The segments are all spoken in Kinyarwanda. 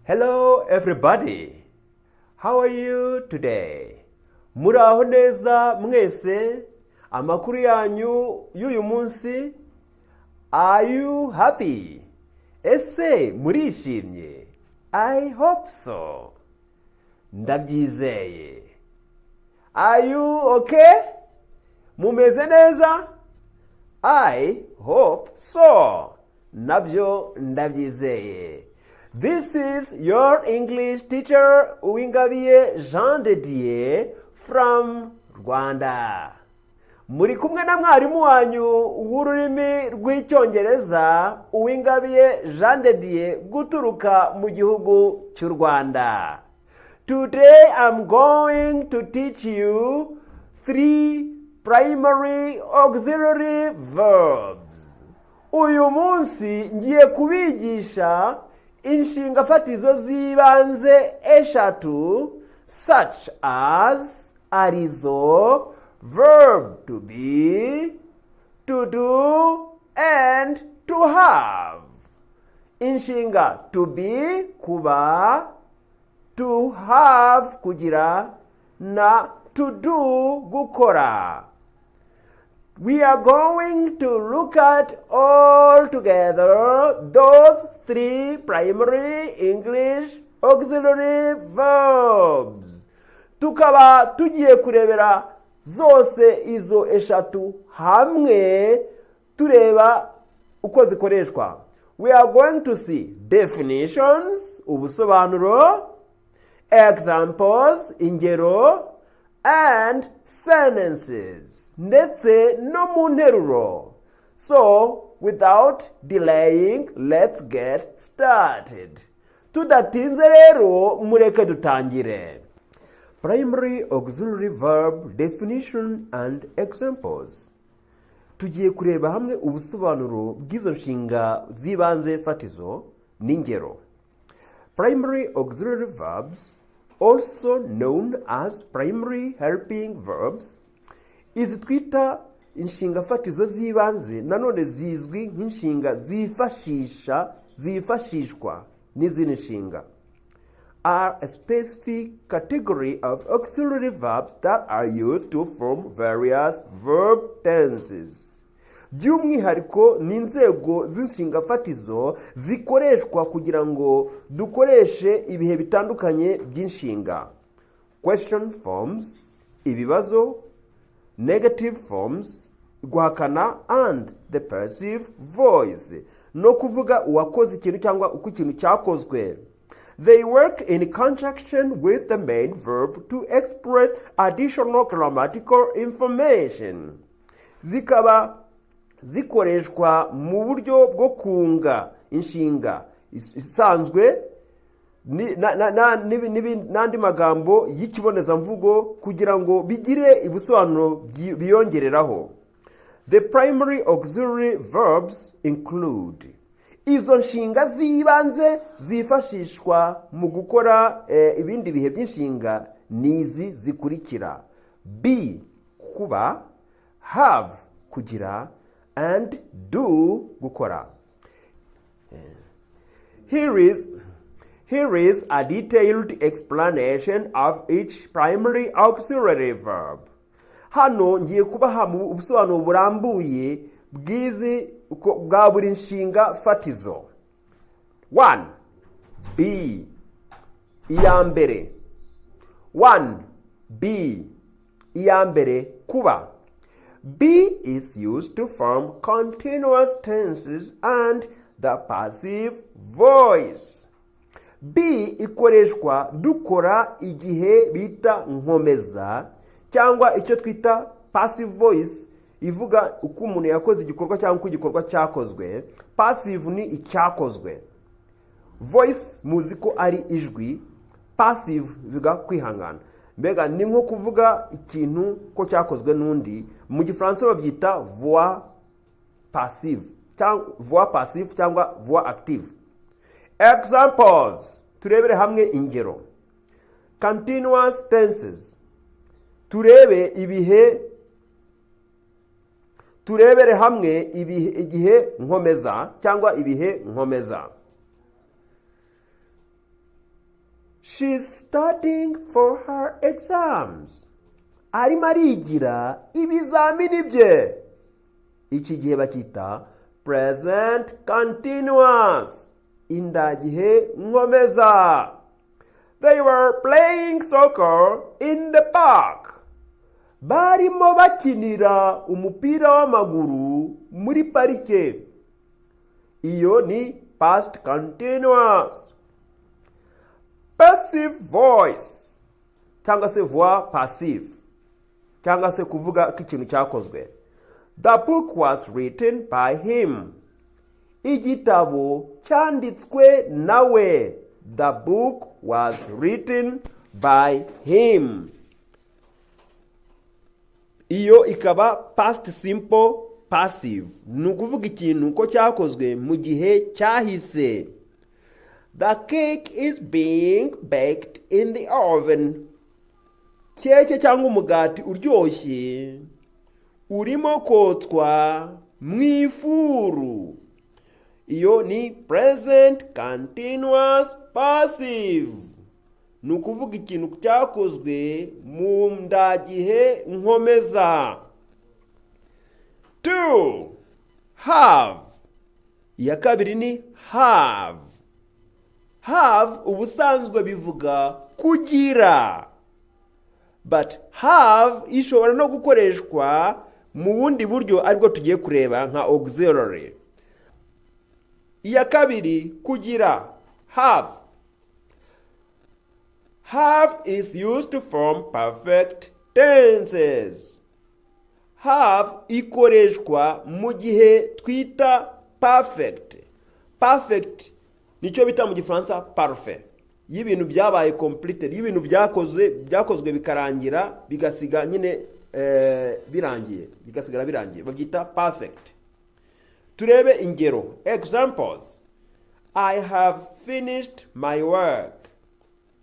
Hello everybody. How are you today? Muraho neza mwese? Amakuru yanyu y'uyu munsi? Are you happy? Ese murishimye? I hope so. Ndabyizeye. Are you okay? Mumeze neza? I hope so. Nabyo ndabyizeye. This is your English teacher Uwingabiye Jean de Dieu from Rwanda. Muri kumwe na mwarimu wanyu w'ururimi rw'Icyongereza Uwingabiye Jean de Dieu guturuka mu gihugu cy'u Rwanda. Today I'm going to teach you 3 primary auxiliary verbs. Uyu munsi ngiye kubigisha inshinga fatizo z'ibanze eshatu such as arizo, verb to be, to do and to have. Inshinga to be kuba, to have kugira na to do gukora. We are going to look at all together those 3 primary English auxiliary verbs. Tukaba tugiye kurebera zose izo eshatu hamwe tureba uko zikoreshwa. We are going to see definitions, ubusobanuro, examples, ingero, and sentences. Ndetse no mu nteruro. So, without delaying, let's get started. Tudatinze rero mureke dutangire. Primary auxiliary verb definition and examples. Tugiye kureba hamwe ubusobanuro bw'izo nshinga z'ibanze fatizo n'ingero. Primary auxiliary verbs, also known as primary helping verbs, izi twita inshinga fatizo z'ibanze nanone zizwi nk'inshinga zifashishwa n'izindi nshinga, are a specific category of auxiliary verbs that are used to form various verb tenses. By'umwihariko ni inzego z'inshinga fatizo zikoreshwa kugira ngo dukoreshe ibihe bitandukanye by'inshinga. Question forms, ibibazo, negative forms, guhakana, and the passive voice, no kuvuga uwakoze ikintu cyangwa uko ikintu cyakozwe. They work in conjunction with the main verb to express additional grammatical information. Zikaba zikoreshwa mu buryo bwo kunga inshinga isanzwe n'andi magambo y'ikibonezamvugo kugira ngo bigire ibisobanuro biyongereraho. The primary auxiliary verbs include, izo nshinga z'ibanze zifashishwa mu gukora ibindi bihe by'inshinga nizi zikurikira: be kuba, have kugira, and do gukora. Here is a detailed explanation of each primary auxiliary verb. Hano ngiye kubaha ubusobanuro burambuye bwa buri nshinga fatizo. 1. Be, iya mbere. 1. Be, iya mbere kuba. Be is used to form continuous tenses and the passive voice. Be ikoreshwa dukora igihe bita nkomeza cyangwa icyo twita passive voice, ivuga uko umuntu yakoze igikorwa cyangwa uko igikorwa cyakozwe. Passive ni icyakozwe. Voice muziko ari ijwi, passive bivuga kwihangana. Mbega ni nko kuvuga ikintu ko cyakozwe n'undi. Mu Gifaransa babyita voix passive cyangwa voix active. Examples. Turebere hamwe ingero. Continuous tenses. Turebere hamwe igihe nkomeza cyangwa ibihe nkomeza. She's studying for her exams. Arimo arigira ibizamini bye. Iki gihe bakita present continuous. Indagihe nkomeza. They were playing soccer in the park. Barimo bakinira umupira w'amaguru muri parike. Iyo ni past continuous. Passive voice cyangwa se voix passive cyangwa se kuvuga ko ikintu cyakozwe. The book was written by him. Igitabo cyanditswe nawe. The book was written by him. Iyo ikaba past simple passive. Ni ukuvuga ikintu ko cyakozwe mu gihe cyahise. The cake is being baked in the oven. Keke cyangwa umugati uryoshye urimo kotswa mu ifuru. Iyo ni present continuous passive. Ni ukuvuga ikintu cyakozwe mu ndagihe nkomeza. 2. Have. Iya kabiri ni have. Have ubusanzwe bivuga kugira. But have ishobora no gukoreshwa mu bundi buryo aribwo tugiye kureba nka auxiliary. Iya kabiri kugira have. Have is used to form perfect tenses. Have ikoreshwa mu gihe twita perfect. Perfect nicyo bita mu Gifaransa parfait. Y'ibintu byabaye completed, y'ibintu byakozwe bikarangira bigasiga nyine bigasigara birangiye. Babyita perfect. Turebe ingero. Examples. I have finished my work.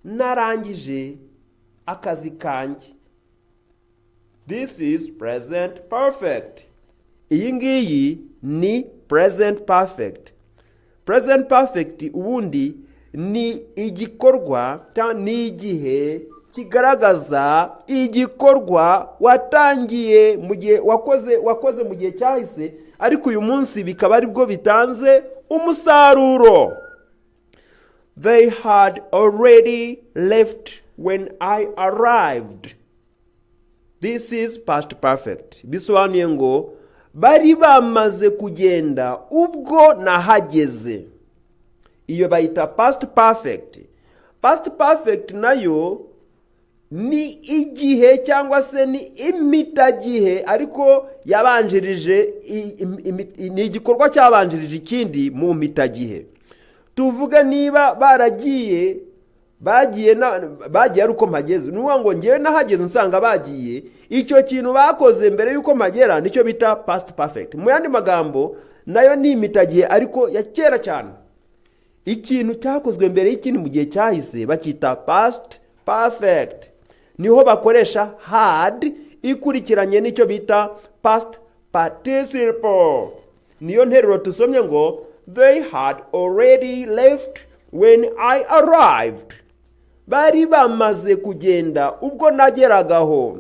Narangije akazi kanjye. This is present perfect. Iyi ngiyi ni present perfect. Present perfect ubundi ni igikorwa cyangwa ni igihe kigaragaza igikorwa watangiye mu gihe wakoze mu gihe cyahise, ariko uyu munsi bikaba aribwo bitanze umusaruro. They had already left when I arrived. This is past perfect. Bisobanuye ngo bari bamaze kugenda ubwo nahageze. Iyo bayita past perfect. Past perfect nayo ni igihe cyangwa se ni imitagihe ariko yabanjirije ni igikorwa cyabanjirije ikindi mu mitagihe. Tuvuga niba bagiye ari uko mpageze. Nuwa ngo ngewe nahageze nsanga bagiye, icyo kintu bakoze mbere yuko mpagera nicyo bita past perfect. Mu yandi magambo nayo ni imitagihe ariko ya kera cyane. Ikintu cyakozwe mbere y'ikindi mu gihe cyahise bakita past perfect. Niho bakoresha had ikurikiranye nicyo bita past participle. Niyo nteruro tusomye ngo they had already left when I arrived. Bari bamaze kugenda ubwo nageragaho.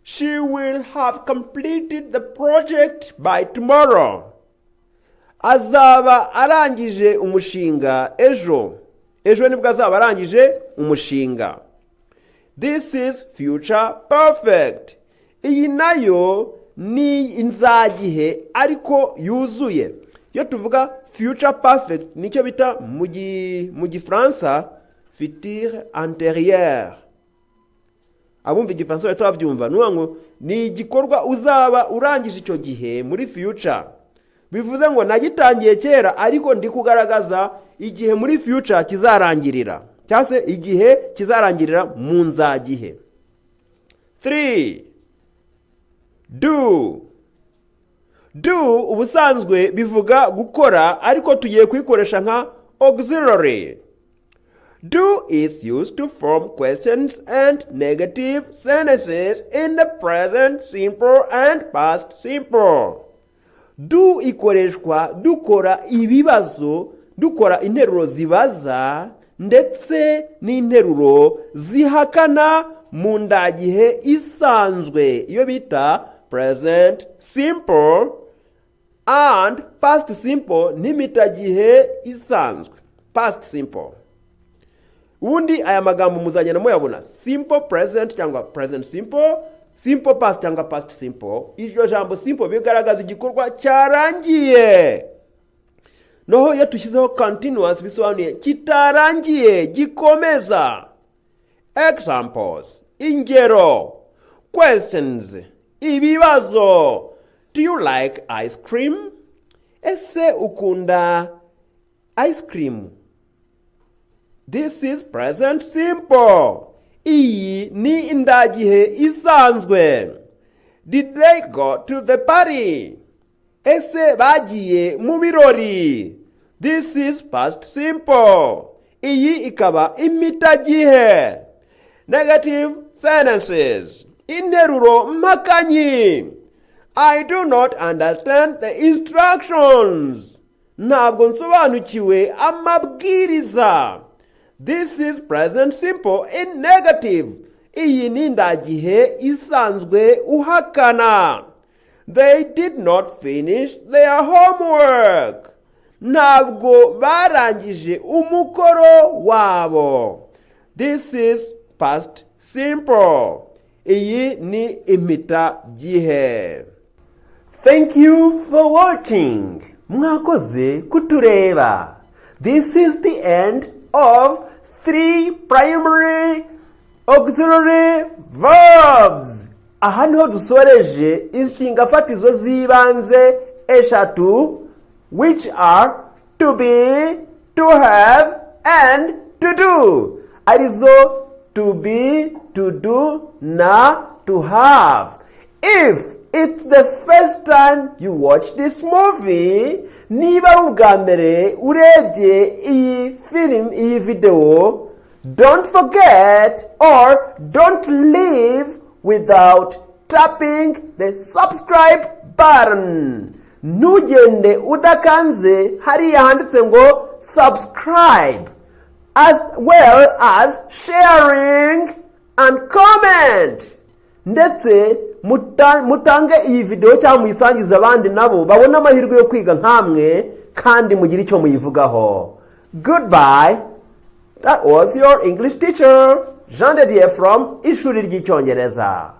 She will have completed the project by tomorrow. Azaba arangije umushinga ejo. Ejo nibwo azaba arangije umushinga. This is future perfect. Iyi nayo ni inzagihe ariko yuzuye. Iyo tuvuga future perfect nicyo bita mu Gifaransa futur antérieur. Abumva Igifaransa batabyumva nuwa ngo ni igikorwa uzaba urangije icyo gihe muri future. Bivuze ngo nagitangiye kera ariko ndi kugaragaza igihe muri future kizarangirira. Cyase igihe kizarangirira mu nzagihe. 3. Do ubusanzwe bivuga gukora ariko tugiye kuyikoresha nka auxiliary. Do is used to form questions and negative sentences in the present simple and past simple. Do ikoreshwa dukora ibibazo, dukora interuro zibaza ndetse n'interuro zihakana mu ndagihe isanzwe iyo bita present simple and past simple n'imitagihe isanzwe past simple. Ubundi aya magambo muzagenda muyabona simple present cyangwa present simple, simple past cyangwa past simple. Iryo jambo simple bigaragaza igikorwa cyarangiye. Noho iyo tushyizeho continuous bisobanuye kitarangiye gikomeza. Examples, ingero, questions, ibibazo. Do you like ice cream? Ese ukunda ice cream? This is present simple. Iyi ni indagihe isanzwe. Did they go to the party? Ese bagiye mu birori? This is past simple. Iyi ikaba imitagihe. Negative sentences. Interuro mpakanyi. I do not understand the instructions. Ntabwo nsobanukiwe amabwiriza. This is present simple in negative. Iyi ni indagihe isanzwe uhakana. They did not finish their homework. Ntabwo barangije umukoro wabo. This is past simple. Iyi ni imitagihe. Thank you for watching. Mwakoze kutureba. This is the end of 3 primary auxiliary verbs. Aha niho dusoreje inshinga fatizo z'ibanze eshatu, which are to be, to have, and to do. Arizo to be, to do, na to have. If it's the first time you watch this movie, niba ubwa mbere urebye iyi video, don't forget or don't leave without tapping the subscribe button. Ntugende udakanze hariya handitse ngo subscribe, as well as sharing and comment. Ndetse mutange iyi video cyangwa muyisangize abandi nabo babona amahirwe yo kwiga nkamwe kandi mugire icyo muyivugaho. Goodbye. That was your English teacher, Jean de Dieu from Ishuri ry'Icyongereza.